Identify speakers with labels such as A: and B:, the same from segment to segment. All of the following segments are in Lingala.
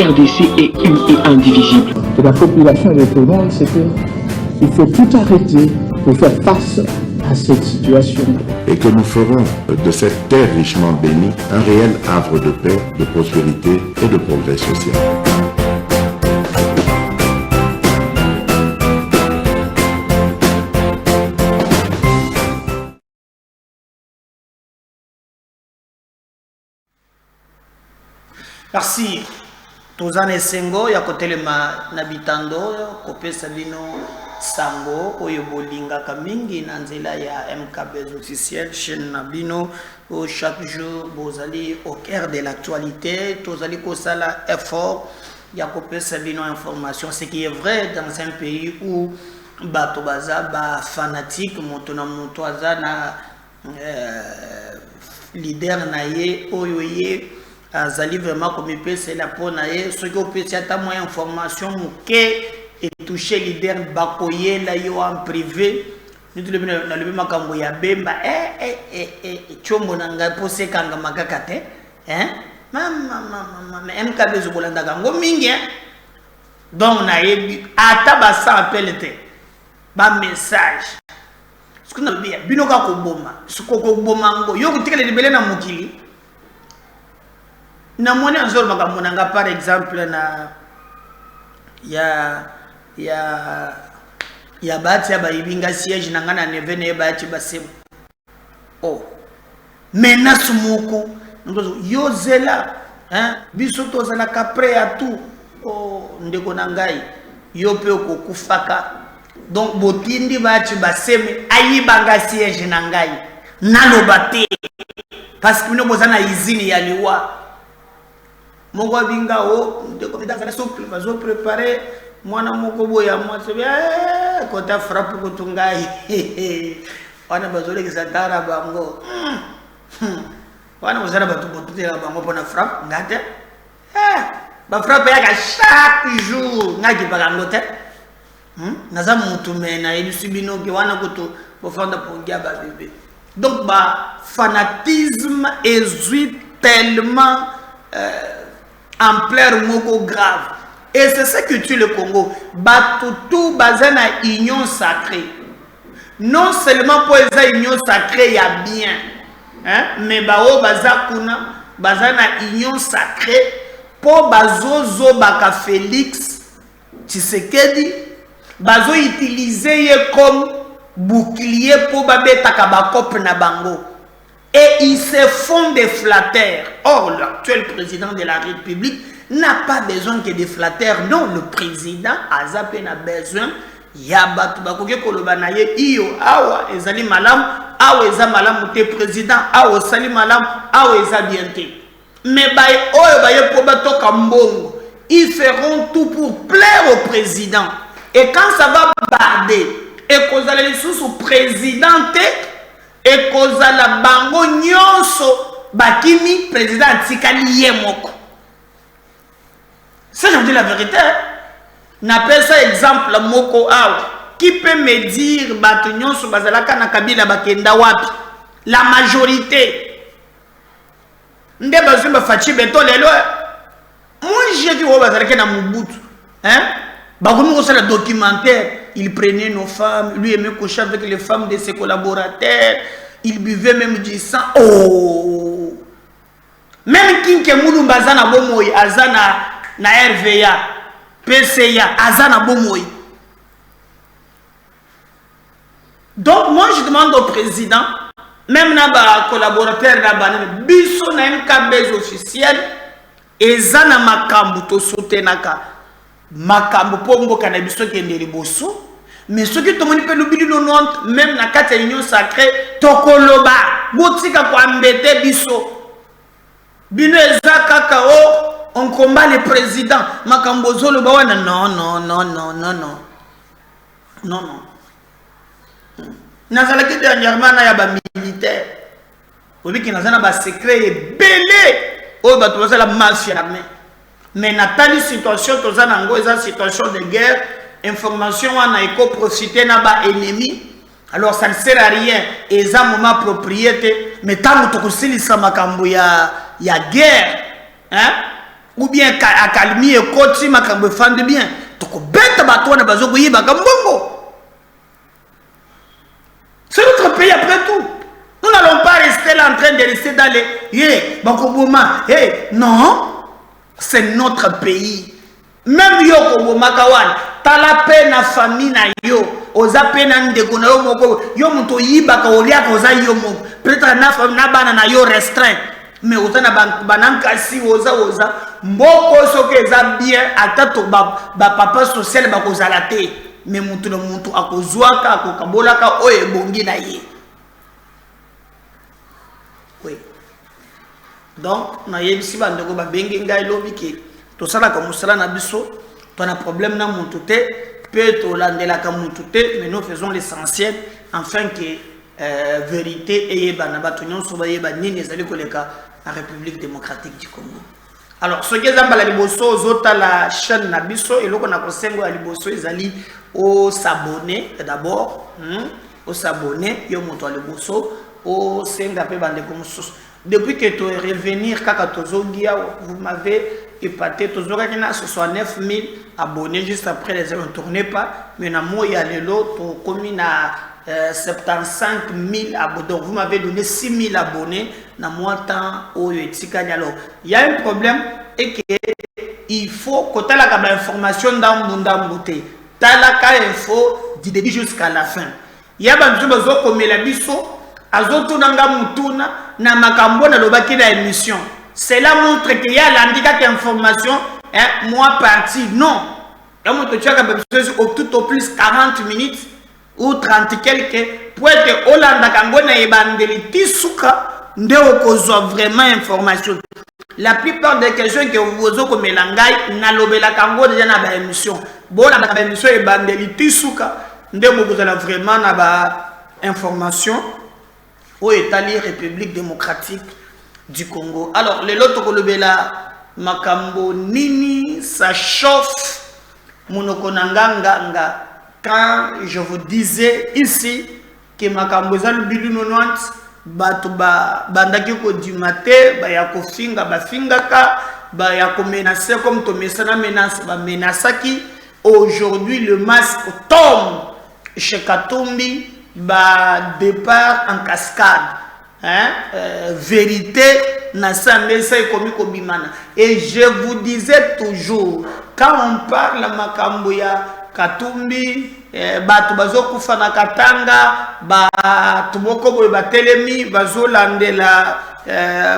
A: RDC est une et indivisible.
B: Et la population et tout le monde, c'est qu'il faut tout arrêter pour faire face à cette situation.
C: Et que nous ferons de cette terre richement bénie un réel havre de paix, de prospérité et de progrès social.
D: Merci. Tozane Sengo ya kotelema na bitando kopesa bino sango oyo bolinga kamingi na nzela ya MKB's officiel chaîne na bino chaque jour bozali au cœur de l'actualité tozali kosala effort ya kopesa bino information ce qui est vrai dans un pays où bato baza ba fanatique moto na moto azana leader na ye oyo ye azali vraiment comme il peut c'est la ponaye ce que peut c'est à moyen information muke et toucher leader bakoye la yo en privé nous le na le makambo ya bemba chombo nanga pose kanga makakate mama MKB zo bolanda kango mingi donc na yebi ata ba sa appel te ba message ce qu'on a bien binoka ko boma ce ko boma ngo yo kutikele libele na mukili na mwana nzoro makambo nanga par exemple na ya bati ya baibinga siège nanga na nevene bati basem oh menace moko yo zela biso tozala kapre ya tout oh ndeko nangai yo pe okufaka donc botindi bati baseme ayibanga siège nangai nalobate parce que nous bozana izini ya liwa moko binga o ndeko bidazala souple bazo préparer mwana moko boya mwatse kota frappe kutungai wana bazole kisatara bango wana bazara batu botutela bango pona frappe ngate ba frappe ya chaque jour ngaji bakango te naza mutu mena elisibino ke wana kutu bofanda pongia ba bébé donc ba fanatisme est tellement ampleur moko grave. Et c'est ça que tue le Congo. Batutu bazana union sacrée. Non seulement pour les union sacrée, il y a bien. Mais bao bazakuna bazana union sacrée pour bazozo baka Félix Tshisekedi bazo utiliser comme bouclier pour babeta kabakop na bango. Et ils se font des flatteurs. Or, l'actuel président de la République n'a pas besoin que des flatteurs. Non, le président Azapé n'a besoin. Yabatu bakoke kolobanaye iyo awa ezali malam awa eza malam te président awa sali malam awa eza bien te. Mais bay oyo baye po batoka mbongo, ils feront tout pour plaire au président. Et quand ça va barder et kozala lisusu président te et kozala bango nyonso bakimi président tikali yemoko. Ça je vous dis la vérité. N'appelle ça exemple moko awa. Qui peut me dire bato nyonso bazalaka na kabila bakenda wapi? La majorité. Nde bazumba fachi beto lelo. Moi j'ai vu au bazalaka na Mobutu. Bakomi ko sala documentaire. Il prenait nos femmes, lui aimait coucher avec les femmes de ses collaborateurs, il buvait même du sang. Oh! Même Kinke Moulou Bazana Bomoy, Azana na RVA, PCA, Azana Bomoy. Donc moi je demande au président, même na collaborateur na biso na MKB's officiel, ezana makambu to soutenaka. Makambu pombo kana biso kende liboso. Mais ce qui tomoni pe lubili no nont même na kati ya union sacrée tokoloba botika ko ambete biso bino ezaka on combat le président makambo zolo ba wana non nazala ki dernièrement na ya ba militaire obiki nazana ba secret belé o ba to la mafia armée mais na tali situation tozana ngo eza situation de guerre. Information on a profité na ba ennemi alors ça ne sert à rien et ça moment propriété mais tant que tu makambo ya guerre ou bien akalmi et koti makambo fande bien toko beta bato na bazoko yiba kambongo. C'est notre pays après tout. Nous n'allons pas rester là en train de rester dans les bakoboma. Non, c'est notre pays. Même yo koboma kawan, tala pe na famille na yo, oza pe na ndeko na yo moko, yo muto yiba ka olia ka oza yo moko. Peut-être na bana na yo restreint, mais oza na bananka si oza mboko soke eza bien atato ba papa social ba kozala te, mais mutu na mutu akozwaka akokabolaka oyo ebongi na ye. Oui. Donc na yebisi bandeko ba bengi ngai lobi ke to sala ka musala na biso, to na problème na mutu te, peut to landela ka mutu te, mais nous faisons l'essentiel afin que vérité et bana batonyon so ba yeba nini ezali koleka la République démocratique du Congo. Alors ce que zamba la liboso zota la chaîne na biso et loko na kosengo ya liboso ezali au s'abonner d'abord, au s'abonner yo moto liboso au senga pe bande comme depuis que tu es revenir kaka tozogia vous m'avez épaté tozoga kina 69 000 abonnés juste après les heures ne tournait pas mais na mo ya lelo to komi na 75 000 abonnés. Donc vous m'avez donné 6 000 abonnés dans mon temps au Etikani. Alors il y a un problème et que il faut que tu aies la information dans mon bouteille. Tu as la info du début jusqu'à la fin. Il y a des gens comme la biso, azoto nanga mutuna na makambo na lobaki na émission. Cela montre qu'il y a l'handicap d'information, moi parti. Non. Il y a tout au plus 40 minutes. Ou 30 quelques pour être Hollande Kangona et Bandeli Tisuka nde okozwa vraiment information. La plupart des questions que vous avez comme langai na lobela kango déjà na ba émission. Bon na ba émission et Bandeli Tisuka nde mokozala vraiment na ba information au Italie République démocratique du Congo. Alors les loto kolobela makambo nini ça chauffe monoko nanganga. Quand je vous disais ici que ma cambozane bilu 90 bato bandaki ko du matin ba ya ko finga ba fingaka ba ya ko menacer comme to mesana menace ba menasaki aujourd'hui le masque tombe chez Katumbi ba départ en cascade vérité na sa mesa komi ko bimana et je vous disais toujours quand on parle makambo ya Katumbi batu bazokufa na Katanga batu moko boye batelemi bazolandela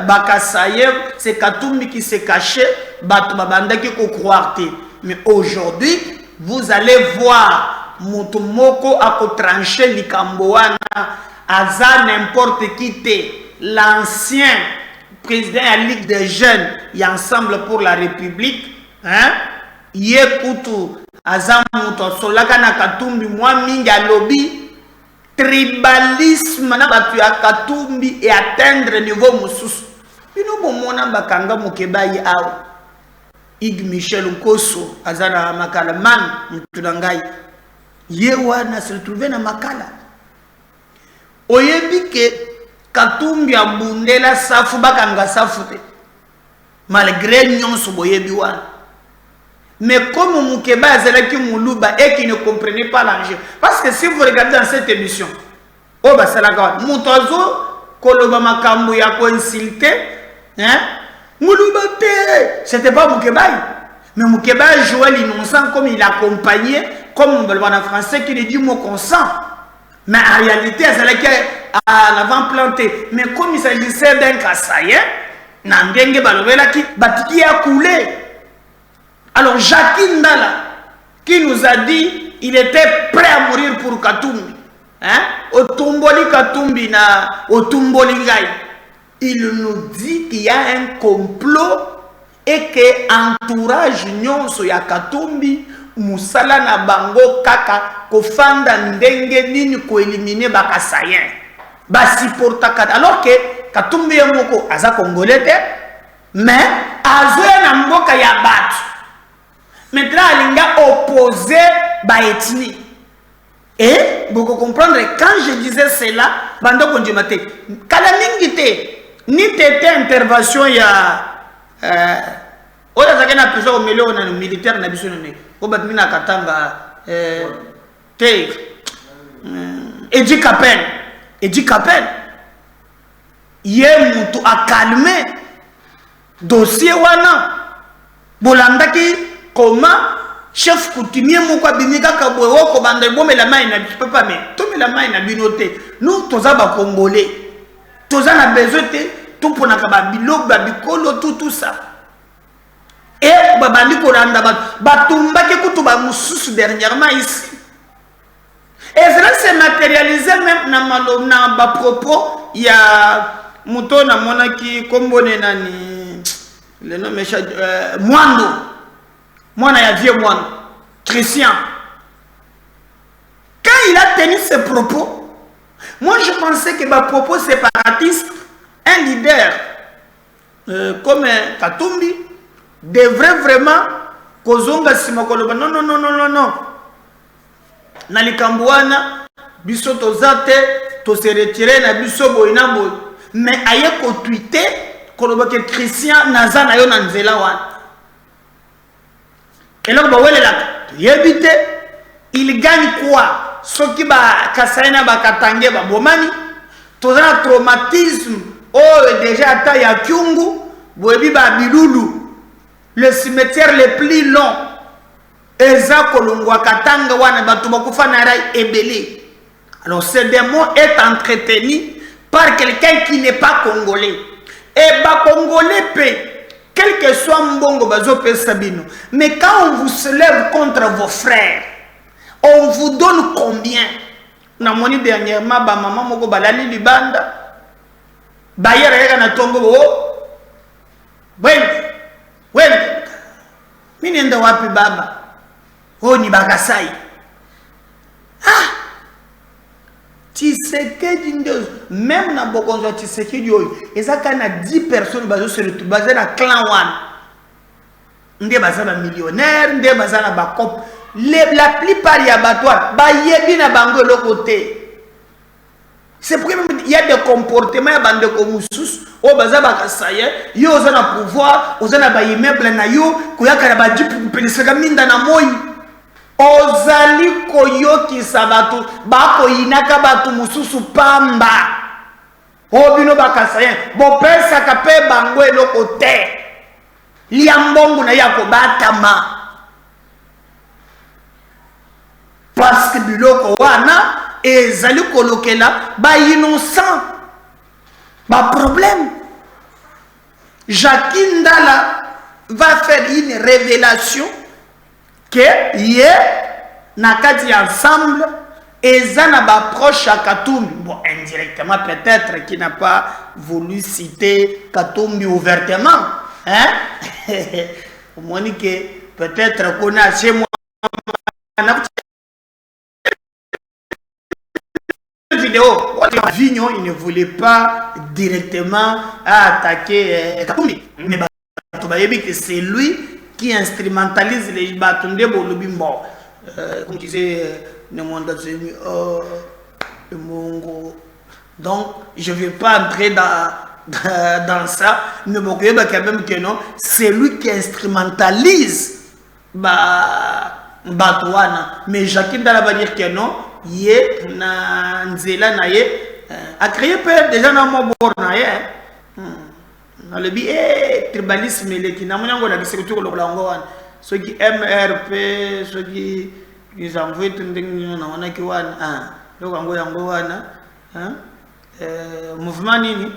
D: bakasaye c'est Katumbi qui s'est caché batu babandaki ko croire te mais aujourd'hui vous allez voir mutu moko ako trancher likambo wana aza n'importe qui te l'ancien président à Ligue des jeunes et Ensemble pour la République yekutu azamuto solaka na Katumbi mwa mingi alobi tribalisme na batu ya Katumbi et atteindre niveau mususu bino bomona bakanga mokebayi awo Ig Michel Nkoso azana makala man mutunangai ye wana se retrouver na makala oyebi ke Katumbi abundela safu bakanga safu te malgré nyonso boyebi wana. Mais comme Moukeba Zelaki Moulouba et qui ne comprenait pas l'enjeu. Parce que si vous regardez dans cette émission, oh bah c'est la grande. Moutozo, Koloba Makambo ya ko insulté, Moulouba te, c'était pas Moukeba. Mais Moukeba jouait l'innocent comme il accompagnait, comme on le voit en français, qui dit mot consent. Mais en réalité, Zelaki à l'avant planté. Mais comme il s'agissait d'un Kassaïen, Nandenge Balobela qui batiki a coulé. Alors Jacques Ndala, qui nous a dit il était prêt à mourir pour Katumbi, Otumboli Katumbi na Otumboli Ngai, il nous dit qu'il y a un complot et que entourage nyonso ya Katumbi musala na bango kaka kofanda ndenge nini ko éliminer bakasayen basi portaka alors que Katumbi yamoko aza congolais mais azoya na mboka ya batu. Maintenant, il a opposé la ethnie. Et, vous comprenez, quand je disais cela, pendant qu'on dit, Kalamingite, ni t'étais intervention, il y a oyo azaki na besoin komele oyo na militaire na biso nini oyo bato mina katanga te Edi Capel ye mutu akalme dossier wana bolandaki koma chef coutumier moko abimi kaka boye okobanda bomela mai na papa me tomela mai na bino te nous toza bakongolais toza na besoin te toponaka babiloko babikolo tout ça et babandi kolanda batumbaki kutu bamosusu dernièrement ici et cela s'est matérialisé même na bapropos ya muto na monaki kombone nani le nom est Mwando mwana ya vieux Mwando Christian. Quand il a tenu ses propos, moi je pensais que ma propos séparatiste, un leader comme Katumbi devrait vraiment kozonga simakoloba non na likambuana biso tozate to se retirer na biso boyina boy mais aye ko tweeter koloba que Christian naza na yo na nzela wana et là ba wele la yebite il gagne quoi soki ba kasaina ba katange ba bomani tozana traumatisme oh déjà ata ya kyungu boyebi ba bilulu le cimetière le plus long eza kolongwa katanga wana batu bakufa na rai ebele. Alors ce démon est entretenu par quelqu'un qui n'est pas congolais et ba congolais paix quel que soit mbongo bazo pesa bino. Mais quand on vous se lève contre vos frères, on vous donne combien? Na moni dernièrement ba maman moko balali libanda ba yera na tongo bo wende mini enda wapi baba ni bakasai Tshisekedi ndio même na bokonzo Tshisekedi oyo ezaka na 10 personnes bazo se retrouver baza na clan one ndé baza ba millionnaire ndé baza na ba cop la plupart ya batwa ba yebi na bango le côté. C'est pourquoi il y a des comportements ya bande ko mususu o baza bakasaya yo oza na pouvoir oza na ba immeuble na yo koyaka na ba jipu pelesaka minda na moi ozali koyokisa batu bakoyinaka batu mususu pamba obino bakasaya bopesaka pe bango eloko te lia mbongo na ya kobatama parce que biloko wana ezali kolokela ba innocent ba problème. Jacques Ndala va faire une révélation que hier nakati ensemble ezana ba proche à Katumbi. Bon, indirectement peut-être qui n'a pas voulu citer Katumbi ouvertement, hein? Au moins que peut-être qu'on a chez moi vidéo Vignon, il ne voulait pas directement attaquer Katumbi, mais que c'est lui qui instrumentalise les bâtons de Bolobimbo. Comme disait donc je ne vais pas entrer dans ça, mais bon, quand même que non, c'est lui qui instrumentalise Batouana. Mais Jacques Ndala va dire que non, yé na nzela na yé a créé peur déjà dans mon bord na yé na le bi tribalisme le qui na monango na biseku ko lokla ngo wana ceux qui MRP ceux qui ils envoient tending na wana ki wana lokwa yango wana mouvement nini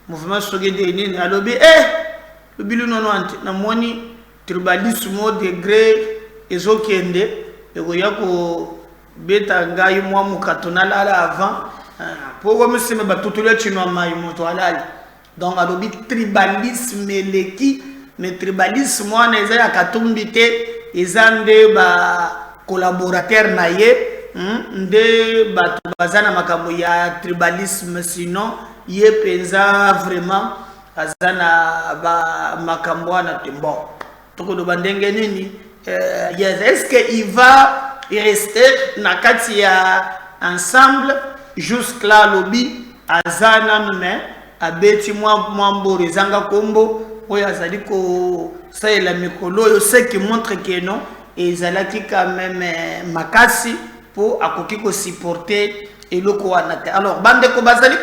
D: mouvement sogede nini alobi le bilu nono anti na moni tribalisme au degré ezokende ekoyako beta ngai mwa mukatona lala avant pour me sema batutule chino mai moto alali donc alobi tribalisme leki mais tribalisme wana eza ya Katumbi te ezande ba collaborateur na ye nde batu bazana makambo ya tribalisme sinon ye penza vraiment azana ba makambo wana tembo toko do bandenge nini yes est-ce que il va rester nakati ya ensemble jusqu'à lobby azana mais abeti mwa mbore zanga kombo oyo azali kosalela mikolo oyo ce qui montre que non ezalaki quand même makasi pour akoki supporter eloko wana te. Alors bandeko bazali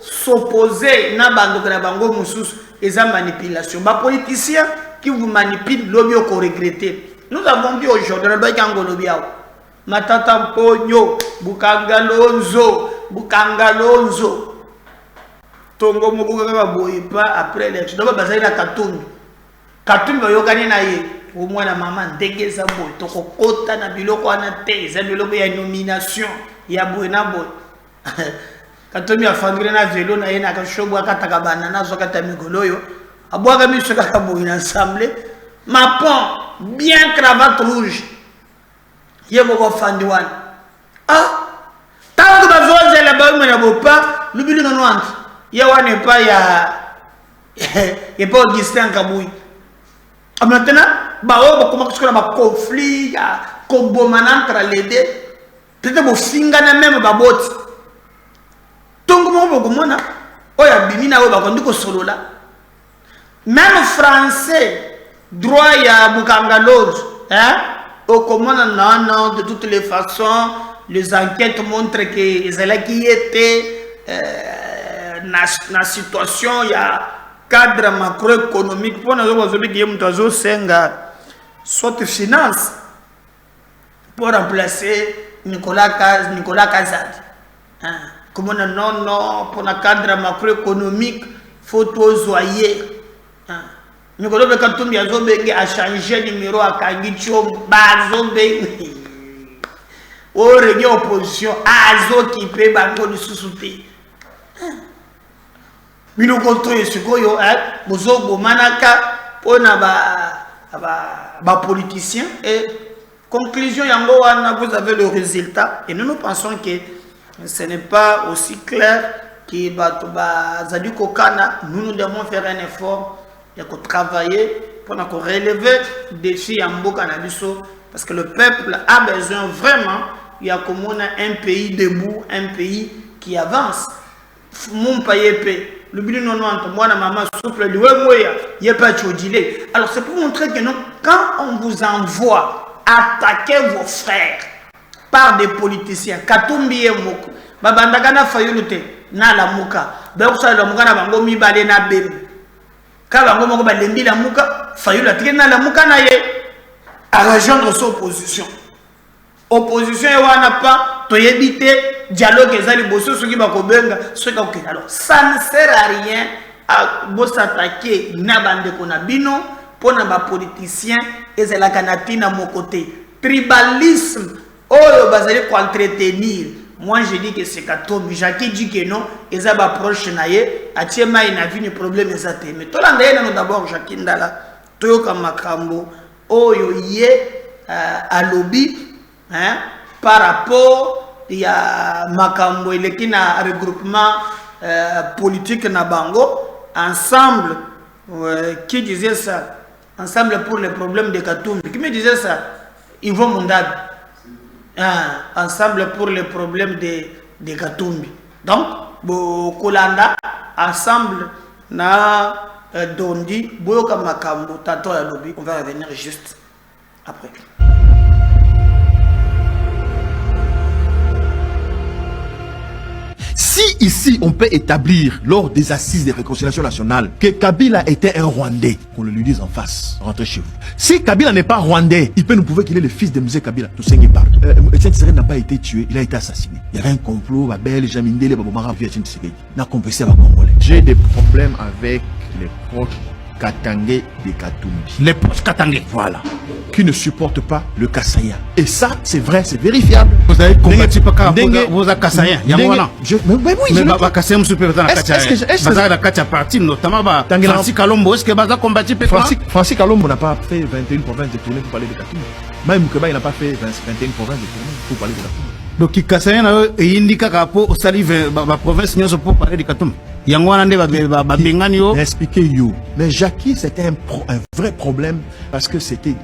D: s'opposer na bandeko na bango mususu eza manipulation. Ba politiciens qui vous manipulent lobi ko regretter. Nous avons vu aujourd'hui le bakango lobi awo Matata Mponyo Bukanga Lonzo Tongo Mobuka kaka boye pa après l'élection donc bazali na Katumbi bayokani na ye au moins la maman ndenge za boye toko kota na biloko wana te za biloko ya nomination ya boye na boye Katumbi afandire na velo na ye na kashobo akataka banana zokata migolo yo abwaka miso kaka boye na assemblée mapon bien cravate rouge yebo fandi wana tango bazoze la ba mena bopa lubili no nwant ya wana pa ya pa Augustin Kabui maintenant ba o comment que ba conflit ya kombomana entre les deux peut-être bo fingana même ba boti tongo mo komona oya bimina o ba kondiko solola même français droit ya Bukanga Lonzo au comment non, de toutes les façons, les enquêtes montrent que les qui étaient dans la situation, il y a cadre macroéconomique pour nous soit finance pour remplacer Nicolas Kazad. Comment non, pour le cadre macroéconomique, faut tous joyer. Nicolas Katumbi a changé de numéro à Kangicho, Bazombe. Au réunion opposition, Azo qui paie Bango de sous-souté. Mino contre ce qu'on a, Bozobo Manaka, pour les politiciens. Et conclusion, vous avez le résultat. Et nous pensons que ce n'est pas aussi clair que Zadiko Kana, nous devons faire un effort. Il faut travailler pour relever le défi en Bokanabiso parce que le peuple a besoin vraiment, il y a comme un pays debout, un pays qui avance. Mon pays, le bilan non moi la maman souffle le il y a pas de alors c'est pour montrer que non, quand on vous envoie attaquer vos frères par des politiciens, Katumbi et Moko, babandagana fayulute na la muka, ba ça la muka na bango mi balé na bem. Quand on va lembi la muka, Fayoula Tigena la muka na ye à rejoindre son opposition. Opposition et wana pas, to éviter dialogue et zali bosso ce qui va kobenga, ce qui alors ça ne sert à rien à s'attaquer na bande konabino pour na ba politicien et c'est la canatina mon côté. Tribalisme, oh bazali ko entretenir. Moi je dis que c'est Katumbi, Jackie dit que non, et ça va proche naie, à Tiema il n'a vu un problème exactement. Mais tout l'année nous d'abord Jackie Ndala, Toyoka Makambo, oh yé à lobby, hein, par rapport il y a Makambo il est qui n'a regroupement politique na Bango ensemble, qui disait ça, ensemble pour les problèmes de Katumbi, qui me disait ça, Yvon Mundad. Ensemble pour les problèmes de Katumbi. Donc, Kolanda, ensemble, na Dondi, Boyoka Makambo, Tato ya Lobby, on va revenir juste après.
E: Si ici on peut établir lors des assises de réconciliation nationale que Kabila était un Rwandais, qu'on le lui dise en face, rentrez chez vous. Si Kabila n'est pas Rwandais, il peut nous prouver qu'il est le fils de Mzee Kabila. Tout ça qui parle. Etienne Tshisekedi n'a pas été tué, il a été assassiné. Il y avait un complot, Babel, Jamindele, Babomara, Etienne Tshisekedi. N'a compensé à Congolais. J'ai des problèmes avec les proches Katangé de Katumbi. Les proches Katangé. Voilà. Qui ne supportent pas le Kassaya. Et ça, c'est vrai, c'est vérifiable.
F: Vous avez combattu pas vous avez Kassaya.
E: Mais oui,
F: mais Kassaya me supporte dans la Kassaya. Est-ce que la Kassaya partie, notamment, Francis Kalombo, est-ce que vous avez combattu
E: Francis Kalombo n'a pas fait 21 provinces de tournée pour parler de Katumbi. Même Mukeba, il n'a pas fait 21 provinces de tournée pour parler de Katumbi.
F: Donc, Kassaya il indique qu'au salive, la province, nous pour parler de Katumbi.
E: Expliquez you. Mais Jackie, c'était un vrai problème parce que c'était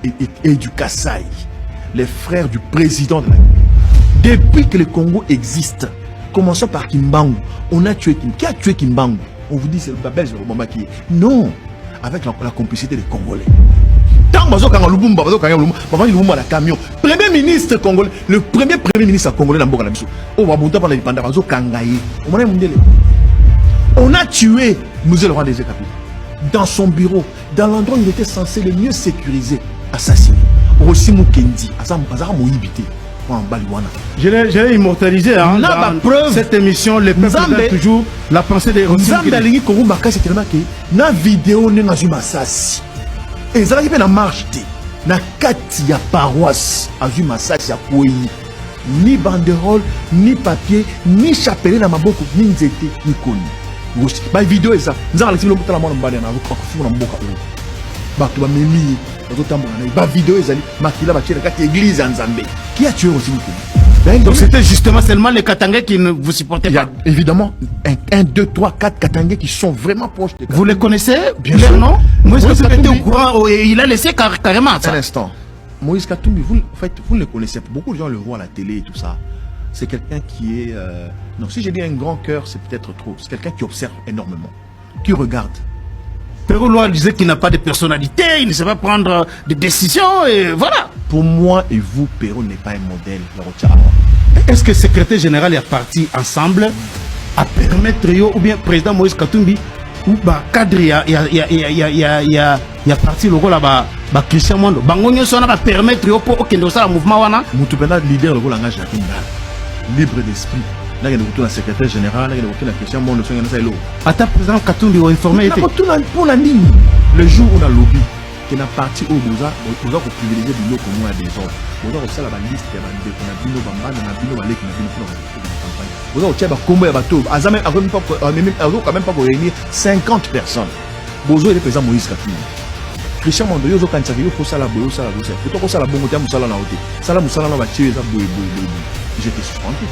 E: du Kassai, les frères du président de la République. Depuis que le Congo existe, commençons par Kimbangu, on a tué Qui a tué Kimbangu? On vous dit c'est le Babel, c'est le Obama qui est. Non. avec la complicité des Congolais. Tant que Kanga Lubumba, Lubumba, la camion. Premier ministre congolais, le premier ministre congolais dans Boka l'indépendance, on a tué Mouzel Roi des Kabila dans son bureau, dans l'endroit où il était censé le mieux sécuriser, assassiné. Aussi Mukendi, Azara Moïbité.
F: Je l'ai immortalisé hein, dans preuve, cette émission, les peuples regardent toujours la pensée des
E: Nzambe Korumba, c'est tellement que na vidéo n'est pas massassi. Et ça qui fait la marche na kati ya paroisse azu massassi ya koi ni banderole ni papier ni chapelet na maboko ni nzete ni koni. Ba vidéo eza nzaka la tilo mutala mwana mbale na ko na mboka o. Ba to ba memi ba vidéo ezali makila ba tchela kati église ya Nzambe. Qui a tué aussi Mukuni?
F: Donc c'était justement seulement les Katangais qui ne vous supportaient pas.
E: Il y a évidemment 1, 2, 3, 4 Katangais qui sont vraiment proches de Katangais.
F: Vous les connaissez?
E: Bien sûr.
F: Non? Moïse Katumbi était au courant et il a laissé carrément.
E: Un instant. Moïse Katumbi, en fait, vous ne le connaissez pas. Beaucoup de gens le voient à la télé et tout ça. C'est quelqu'un qui est... Non, si j'ai dit un grand cœur, c'est peut-être trop. C'est quelqu'un qui observe énormément, qui regarde.
F: Perrault Loire disait qu'il n'a pas de personnalité, il ne sait pas prendre des décisions et voilà.
E: Pour moi et vous, Perrault n'est pas un modèle.
F: Est-ce que le secrétaire général est parti ensemble à permettre ou bien président Moïse Katumbi ou bah cadre il y a parti le là bah Christian Mondo bangonyo sona va permettre yo pour okendo ça mouvement wana
E: mutupenda leader le là ngage libre d'esprit là il y a le secrétaire général là il y a le Christian Mondo songa ça elo
F: ata président Katumbi ou informé était
E: pour la ligne le jour où on a lobby qui n'a parti au Boza pour privilégier du lot comme moi des autres Boza au sala ba liste ya ba ndeko na bino bambana na bino baleki na bino pour campagne Boza au tia ba kombo ya bato azame quand même pas pour réunir 50 personnes Bozo est président Moïse Katumbi Christian Mondo yozo kanisa yo ko sala boyo sala boyo faut ko sala bongo tia musala na hote sala musala na ba tié za boyo j'étais suspendu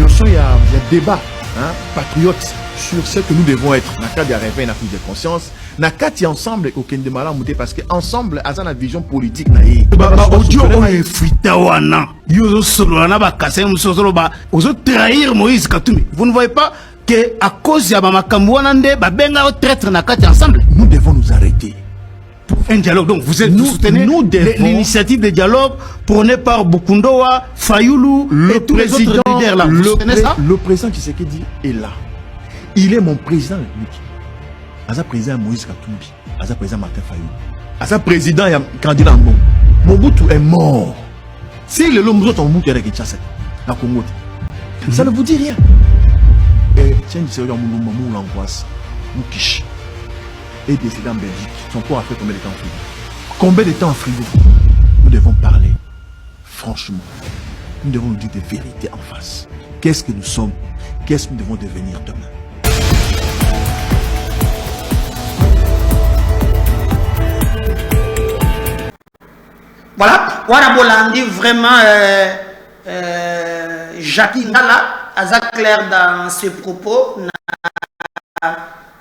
E: notion il y a débat hein patriote sur ce que nous devons être. Nakati a réveillé une prise de conscience. Nakati ensemble au Kendemala Mouté parce que ensemble a une vision politique naïe.
F: Audio est fritawana. Yozo soloana ba kasem solo ba. Ozo trahir Moïse Katumbi. Vous ne voyez pas que à cause ya ba makamwana nde ba benga au traître nakati ensemble.
E: Nous devons nous arrêter.
F: Pour un dialogue. Donc vous êtes
E: nous
F: soutenez l'initiative de dialogue prônée par Bukundowa, Fayoulou et tous les autres leaders là. Vous soutenez ça?
E: Le président Tshisekedi est là. Il est mon président. Asa président Moïse Katumbi. Asa président Martin Fayoulou. Asa président candidat Mbon. Mobutu est mort. Si le Lomuzo est Mobutu avec Kinshasa, la Congo, ça ne vous dit rien. Et tiens, c'est Moulou l'angoisse. Moukish. Et décédé en Belgique. Son corps a fait combien de temps en frigo? Combien de temps en frigo? Nous devons parler. Franchement. Nous devons nous dire des vérités en face. Qu'est-ce que nous sommes? Qu'est-ce que nous devons devenir demain?
D: Voilà, Wana Bolandi vraiment Jackie Ngala, Aza clair dans ses propos.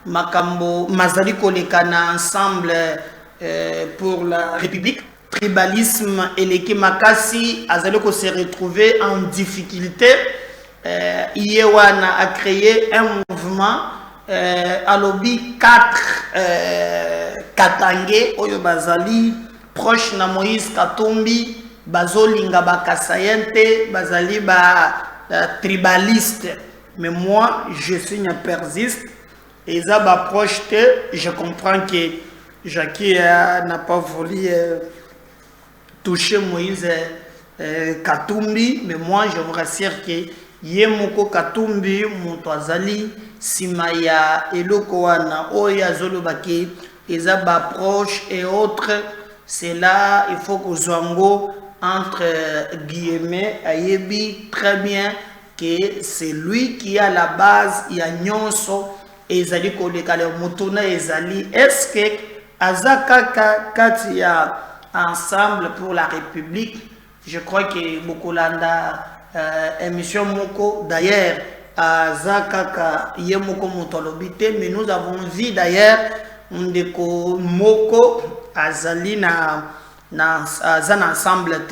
D: Makambo Mazali Kolekana ensemble pour la République. Tribalisme et l'équipe Makasi, Azaleko s'est retrouvé en difficulté. Iyewana a créé un mouvement à lobby 4 Katangé, Oyo Bazali. Proche na Moïse Katumbi, Bazolinga Bakasayente, Bazali ba tribaliste. Mais moi, je suis un persiste. Et ça va proche, je comprends que Jackie n'a pas voulu toucher Moïse Katumbi. Mais moi, je vous rassure que Yemoko Katumbi, Moutouazali, Simaya, Elokoana, Oya Zolobaki, Eza ba proche et autres. C'est là, il faut que Zwango, entre guillemets, Ayebi, très bien, que c'est lui qui a la base, il y a Nyonso, et Ezali Kolekale, Motona Ezali. Est-ce que Azaka Katia ensemble pour la République, je crois que Bokolanda, émission Moko, d'ailleurs, Azaka Yemoko Motolobite, mais nous avons vu d'ailleurs, Ndeko Moko, Azali na ensemble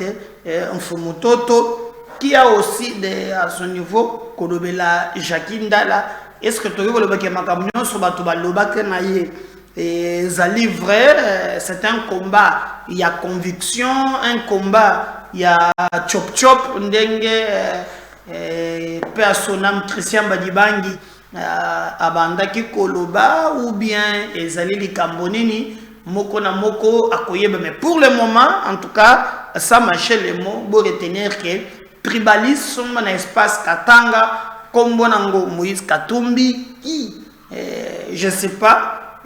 D: un Fumutoto qui a aussi à son niveau Kolobela Jackie Ndala. Est-ce que tu veux que Makamyon soit Batuba Lobake Naye et zali vrai, c'est un combat, il y a conviction, un combat, il y a chop chop ndenge personnam Christian Badibangi abandaki koloba ou bien ezali likambonini moko na moko akoyeba, mais pour le moment en tout cas ça marche les mots pour retenir que tribalisme na espace Katanga kombo nango Moïse Katumbi qui je sais pas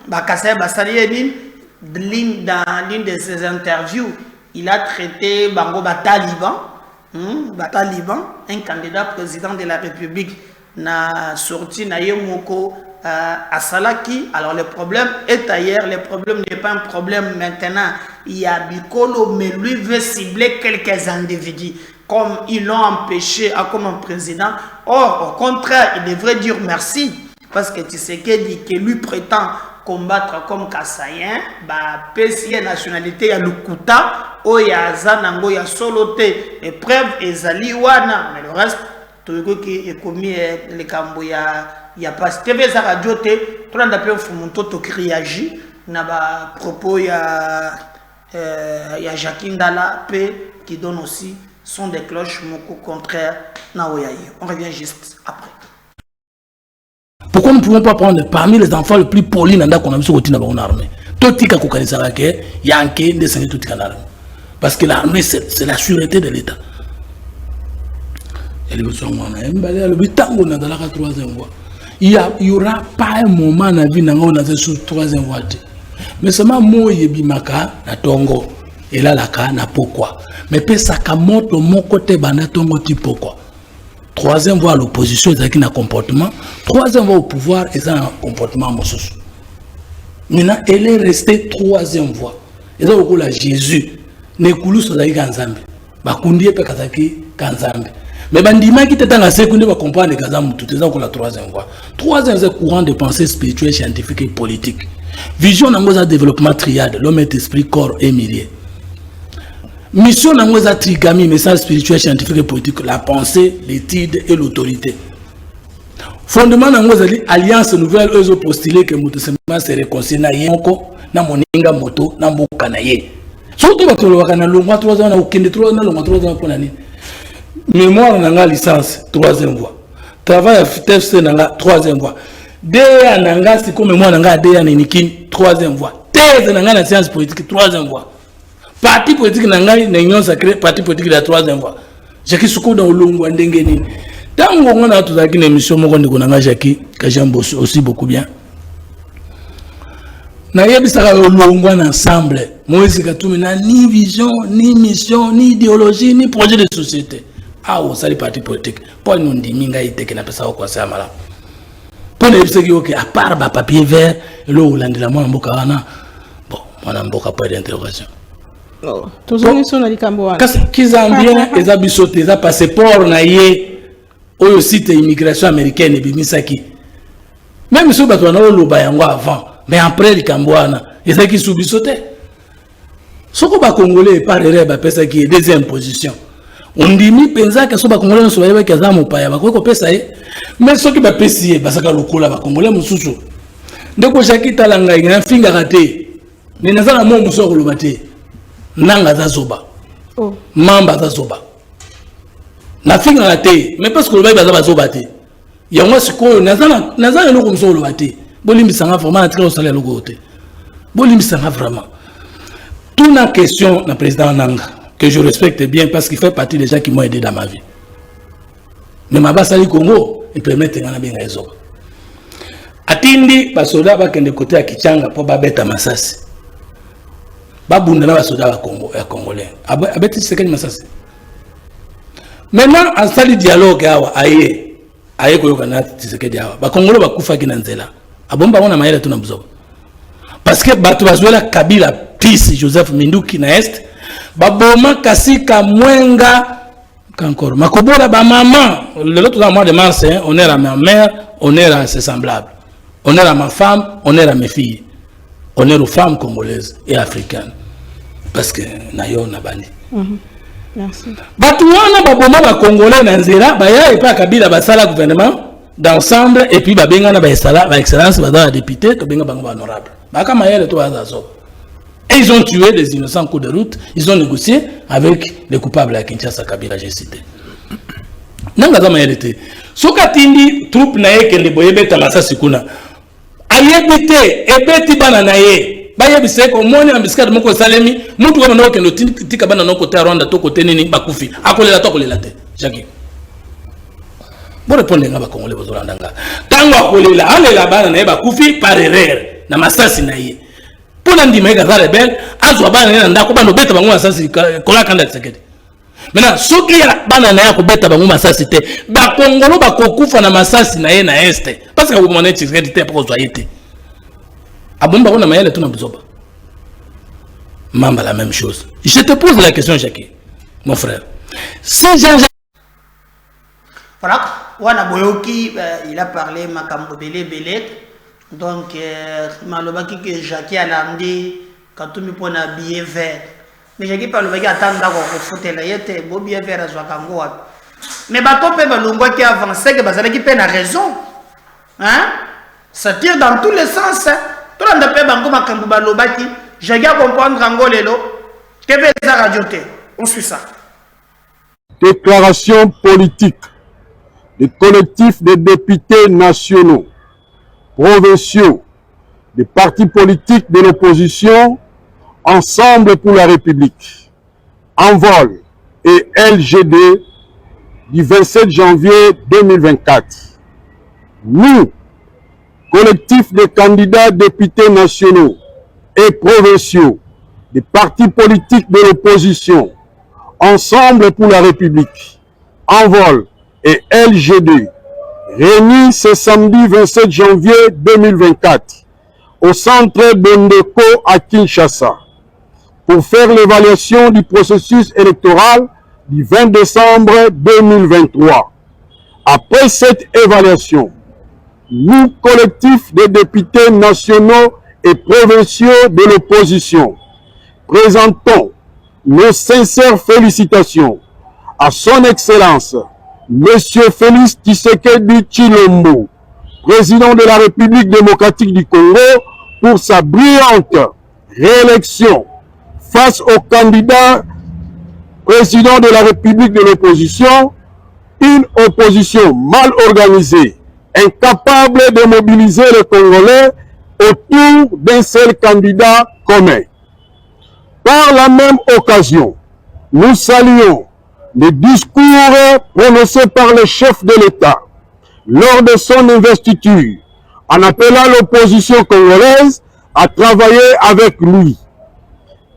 D: Bakasai Basalieni dans l'une de ses interviews il a traité bango Bataliban un candidat président de la République na sorti na yemoko à Salaki. Alors le problème est ailleurs, le problème n'est pas un problème maintenant. Il y a Bikolo, mais lui veut cibler quelques individus comme ils l'ont empêché comme président. Or, au contraire, il devrait dire merci parce que tu sais qu'il dit que lui prétend combattre comme Kassayen, bah PCA nationalité ya Lukuta, o ya Zanango ya Soloté, épreuve ezali wana, mais le reste tout qui est commis les cambo ya pas TV za radio té, tout l'anda pe fumunto to kriaji na ba propos ya Jacques Ndala pe qui donne aussi son des cloches moko contraire na oyaye. On revient juste après.
G: Pourquoi nous ne pouvons pas prendre parmi les enfants les plus polis qu'on a mis sur la armée? Tout ce qui est parce que l'armée, c'est la sûreté de l'État. Il n'y aura pas un moment dans la vie où on a sur 3e voie. Mais seulement moi, je suis na tongo. Et là, na pourquoi. Mais puis, ça monte mon côté, na tongo, pourquoi. 3e voie à l'opposition, ils ont un comportement. 3e voie au pouvoir, ils ont un comportement. Maintenant, elle est restée 3e voie. Ils ont la Jésus. Ne koulou so zaki kanzambe. Bakundi pe kazaki kanzambe. Mais bandima qui t'étant à seconde va comprendre les kazam tout ça pour la 3e voie. 3e c'est courant de pensée spirituelle, scientifique et politique. Vision dans développement triade, l'homme est esprit, corps et milieu. Mission dans nos trigami, message spirituel, scientifique et politique, la pensée, l'étude et l'autorité. Fondement dans nos alliances nouvelles, eux ont postulé que nous se réconcilier na moninga moto na mbokanaye. Surtout parce que le Wakana longwa 3 ans na okende 3 ans na longwa 3 ans pour nani. Mémoire na licence 3e voie. Travail à TFC na 3e voie. DEA na si comme mémoire na DEA na nikini 3e voie. Thèse na na science politique 3e voie. Parti politique na union sacrée parti politique de la 3e voie. Jackie Soukou dans longwa ndenge nini. Tango on a tout une émission moko ndeko na Jackie que j'aime aussi beaucoup bien. Na yebisaka longwa ensemble. Moïse Katumbi n'a ni vision, ni mission, ni idéologie, ni projet de société. Ah, on sait les partis politiques. Pour nous dire, minga ite que n'a pas ça au quoi c'est amala. Pour les gens qui à part ba papier vert, le Hollande la moi mboka wana. Bon, moi mboka pas d'interrogation.
H: Oh, toujours nous sommes dans les Cambodgiens.
G: Qu'est-ce qu'ils ont bien, ils ont bisoté, ils ont passeport na yé. Au site immigration américaine et bimisaki. Même si on a le bayango avant, mais après les Cambodgiens, ils ont qui sous-bisoté. Ce que les Congolais par erreur pesa qui est deuxième position. On dit mi pensa que ce que Congolais sont avec les amis pa ya ba ko pesa mais ce qui ba pesi ba saka lokola ba Congolais mususu. Ndeko Jackie Talanga ina finga raté. Mais nazala mo muso ko lobate. Nanga za zoba. Oh. Mamba za zoba. Na finga raté, mais parce que le ba za zoba te. Ya moi siko nazala loko muso ko lobate. Bolimbisanga vraiment na tiko salaire loko te. Bolimbisanga vraiment. Tout la question du président Nanga, que je respecte bien parce qu'il fait partie des gens qui m'ont aidé dans ma vie. Mais ma base au Congo, il permet de gagner bien raison. Atindi, les soldats qui sont de côté à Kichanga pour babeta Massassi. Babunda na soldats à Congo, à Congolais. Abeti c'est quel Massassi. Maintenant, en salle de dialogue, aye ko yokana tseke diawa. Ba Congolais ba kufa kinanzela. Abomba ona maela tuna mzoba. Parce que batu bazoela Kabila fils Joseph Minduki na est baboma kasika mwenga encore makobora ba maman le mois de mars hein, honneur à ma mère, honneur à ses semblables, honneur à ma femme, honneur à mes filles, honneur aux femmes congolaises et africaines parce que nayo na bani.
H: Merci.
G: Batu wana baboma ba Congolais na nzela ba ya epa Kabila basala gouvernement d'ensemble et puis babenga na ba excellence ba dans député to benga bango honorable ba kama yele to azazo. Et ils ont tué des innocents en cours de route, ils ont négocié avec les coupables à Kinshasa Kabila, j'ai cité. Nanga zama yele te. Soka tindi troupe na ye kende boyebe ta masa sikuna. Ayebite ebeti bana na ye. Bayebise ko moni ambiskade moko salemi, mutu kama no kendo tika bana no côté Rwanda to côté nini bakufi. Akolela to kolela te. Jackie. Bon répondre nga ba Congolais bozolanda nga. Tango akolela alela bana na ye bakufi par erreur na masasi na ye. Pona ndima ega za rebelle azwa bana na ndako bano beta bango masasi kola kanda tsekedi. Maintenant soki ya bana na ya ko beta bango masasi te ba Congolo ba kokufa na masasi na ye na este parce que vous monnaie tsekedi te pour zoyete. Abomba on a mayele tuna buzoba. Mamba la même chose. Je te pose la question Jackie mon frère. C'est Jean
D: voilà, Wana Boyoki, il a parlé Makambo Belé. Donc, malobaki que Jackie a l'amdi quand tu me prends un billet vert. Mais Jackie parle de attendre d'accord au fauteuil là, il était beau billet vert à Zwakango. Mais bateau peut balungwa qui avance que bazala qui peine a raison. Hein? Ça tire dans tous les sens. Tout le monde peut bango Makambo balobaki. Jackie a comprendre Ango lelo. Que veut ça radioter? On suit ça.
I: Déclaration politique. Des collectifs de députés nationaux, provinciaux, des partis politiques de l'opposition, Ensemble pour la République, Envol et LGD du 27 janvier 2024. Nous, collectifs de candidats députés nationaux et provinciaux, des partis politiques de l'opposition, Ensemble pour la République, Envol et LGD, réunis ce samedi 27 janvier 2024 au centre Bondeko à Kinshasa pour faire l'évaluation du processus électoral du 20 décembre 2023. Après cette évaluation, nous, collectifs des députés nationaux et provinciaux de l'opposition, présentons nos sincères félicitations à son Excellence Monsieur Félix Tshisekedi Tshilombo, président de la République démocratique du Congo, pour sa brillante réélection face au candidat président de la République de l'opposition, une opposition mal organisée, incapable de mobiliser les Congolais autour d'un seul candidat commun. Par la même occasion, nous saluons les discours prononcés par le chef de l'État lors de son investiture, en appelant l'opposition congolaise à travailler avec lui.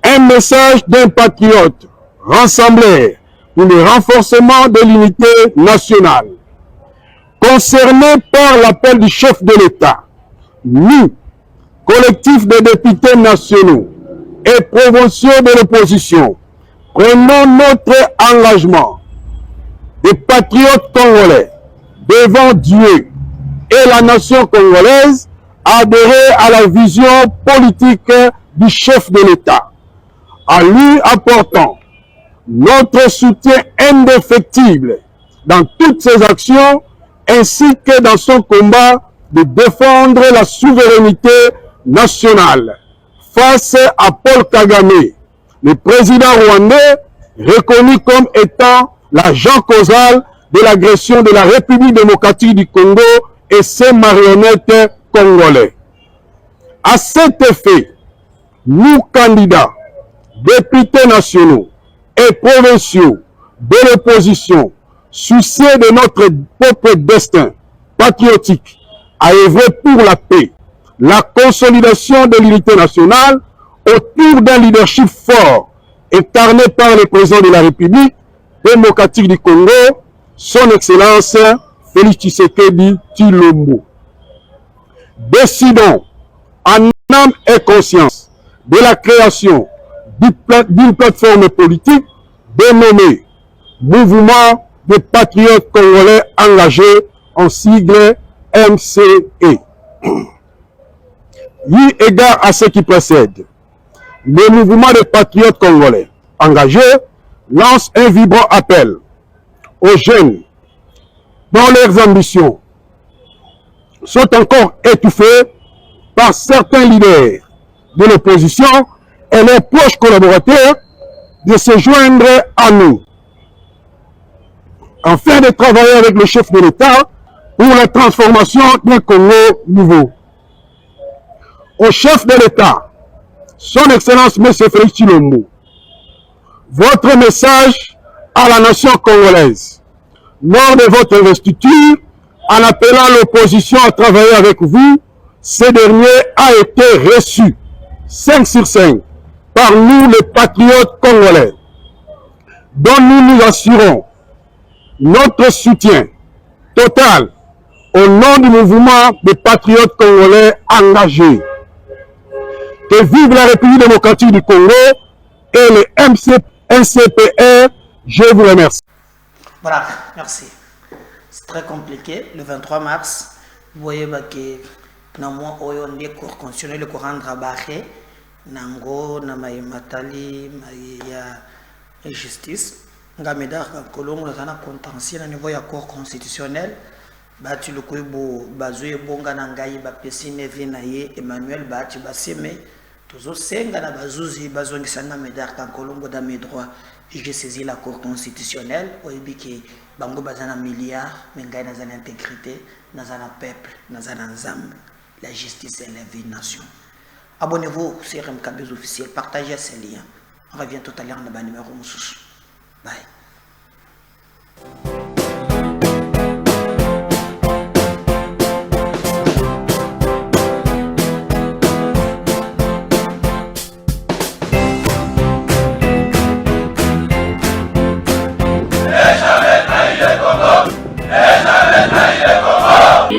I: Un message d'un patriote rassemblé pour le renforcement de l'unité nationale. Concernés par l'appel du chef de l'État, nous, collectifs de députés nationaux et provinciaux de l'opposition, prenons notre engagement des patriotes congolais devant Dieu et la nation congolaise à adhérer à la vision politique du chef de l'État, en lui apportant notre soutien indéfectible dans toutes ses actions ainsi que dans son combat de défendre la souveraineté nationale face à Paul Kagame, le président rwandais reconnu comme étant l'agent causal de l'agression de la République démocratique du Congo et ses marionnettes congolais. À cet effet, nous, candidats, députés nationaux et provinciaux de l'opposition, soucieux de notre propre destin patriotique, à œuvrer pour la paix, la consolidation de l'unité nationale autour d'un leadership fort incarné par le président de la République démocratique du Congo, son Excellence Félix Tshisekedi Tshilombo. Décidons en âme et conscience de la création d'une plateforme politique dénommée Mouvement des Patriotes Congolais Engagés, en sigle MCE. Eu égard à ce qui précède, le Mouvement des Patriotes Congolais Engagés lance un vibrant appel aux jeunes dont leurs ambitions sont encore étouffés par certains leaders de l'opposition et leurs proches collaborateurs de se joindre à nous, afin de travailler avec le chef de l'État pour la transformation d'un Congo nouveau. Au chef de l'État, son Excellence M. Félix Tshilombo, votre message à la nation congolaise, lors de votre investiture, en appelant l'opposition à travailler avec vous, ce dernier a été reçu 5 sur 5 par nous les patriotes congolais, dont nous nous assurons notre soutien total au nom du mouvement des patriotes congolais engagés. Que vive la République démocratique du Congo et le NCPR, je vous remercie.
D: Voilà, merci. C'est très compliqué. Le 23 mars, vous voyez que dans moi, on a cours constitutionnel, le courant de Rabaché, Nango, Matali, et justice. Ngameda, Colombo, dans un contentieux, au niveau du cours constitutionnel, batu le kuibo, bazoué, bonga, nangaï, bapesi, nevinaye, Emmanuel, batu, baseme, toujours senga, na bazouzi, bazoué, sana, médard, dans Colombo, dans mes droits. J'ai saisi la cour constitutionnelle, au que Bango bazana milliard, mais gagne dans une intégrité, dans un peuple, dans un ensemble. La justice et la vie de nation. Abonnez-vous sur MKB officiel, partagez ces liens. On revient tout à l'heure dans le numéro Moussous. Bye.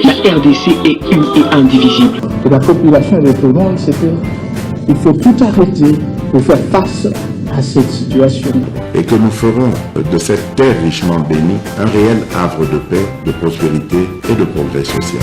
A: La RDC est une et indivisible.
B: Et la population et le monde, c'est qu'il faut tout arrêter pour faire face à cette situation.
C: Et que nous ferons de cette terre richement bénie un réel havre de paix, de prospérité et de progrès social.